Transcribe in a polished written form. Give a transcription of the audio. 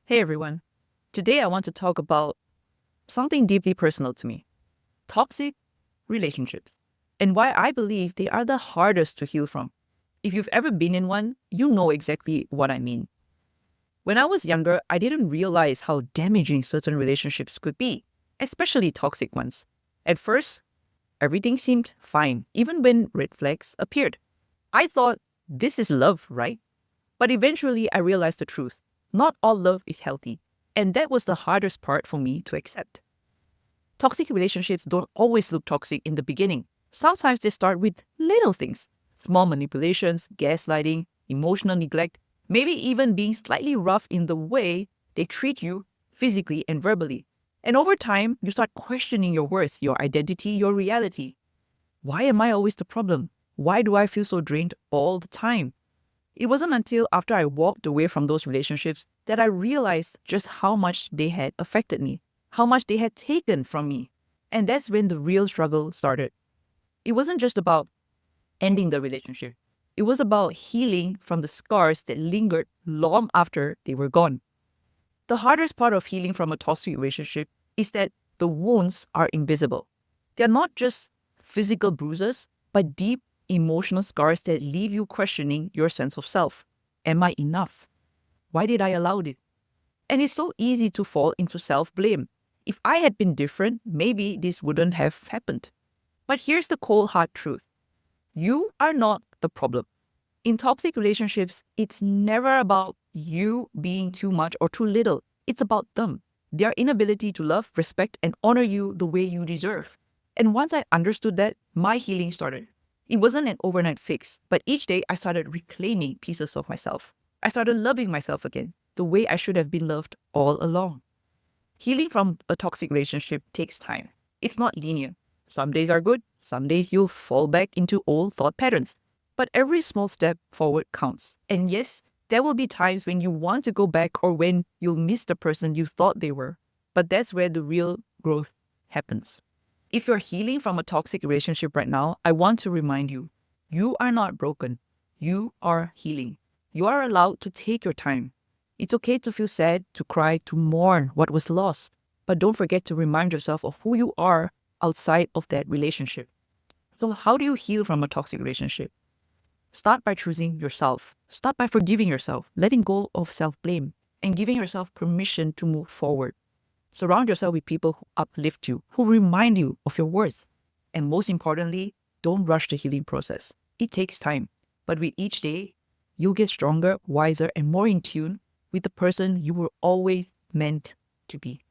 Hey everyone. Today I want to talk about something deeply personal to me: toxic relationships, and why I believe they are the hardest to heal from. If you've ever been in one, you know exactly what I mean. When I was younger, I didn't realize how damaging certain relationships could be, especially toxic ones. At first, everything seemed fine, even when red flags appeared. I thought, this is love, right? But eventually, I realized the truth. Not all love is healthy. And that was the hardest part for me to accept. Toxic relationships don't always look toxic in the beginning. Sometimes they start with little things: small manipulations, gaslighting, emotional neglect, maybe even being slightly rough in the way they treat you physically and verbally. And over time, you start questioning your worth, your identity, your reality. Why am I always the problem? Why do I feel so drained all the time? It wasn't until after I walked away from those relationships that I realized just how much they had affected me, how much they had taken from me. And that's when the real struggle started. It wasn't just about ending the relationship, it was about healing from the scars that lingered long after they were gone. The hardest part of healing from a toxic relationship is that the wounds are invisible. They're not just physical bruises, but deep emotional scars that leave you questioning your sense of self. Am I enough? Why did I allow it? And it's so easy to fall into self blame. If I had been different, maybe this wouldn't have happened. But here's the cold hard truth: you are not the problem. In toxic relationships, it's never about you being too much or too little. It's about them, their inability to love, respect, and honor you the way you deserve. And once I understood that, my healing started. It wasn't an overnight fix, but each day I started reclaiming pieces of myself. I started loving myself again, the way I should have been loved all along. Healing from a toxic relationship takes time. It's not linear. Some days are good, some days you'll fall back into old thought patterns. But every small step forward counts. And yes, there will be times when you want to go back or when you'll miss the person you thought they were. But that's where the real growth happens. If you're healing from a toxic relationship right now, I want to remind you, you are not broken. You are healing. You are allowed to take your time. It's okay to feel sad, to cry, to mourn what was lost. But don't forget to remind yourself of who you are outside of that relationship. So how do you heal from a toxic relationship? Start by choosing yourself. Start by forgiving yourself, letting go of self-blame, and giving yourself permission to move forward. Surround yourself with people who uplift you, who remind you of your worth. And most importantly, don't rush the healing process. It takes time. But with each day, you'll get stronger, wiser, and more in tune with the person you were always meant to be.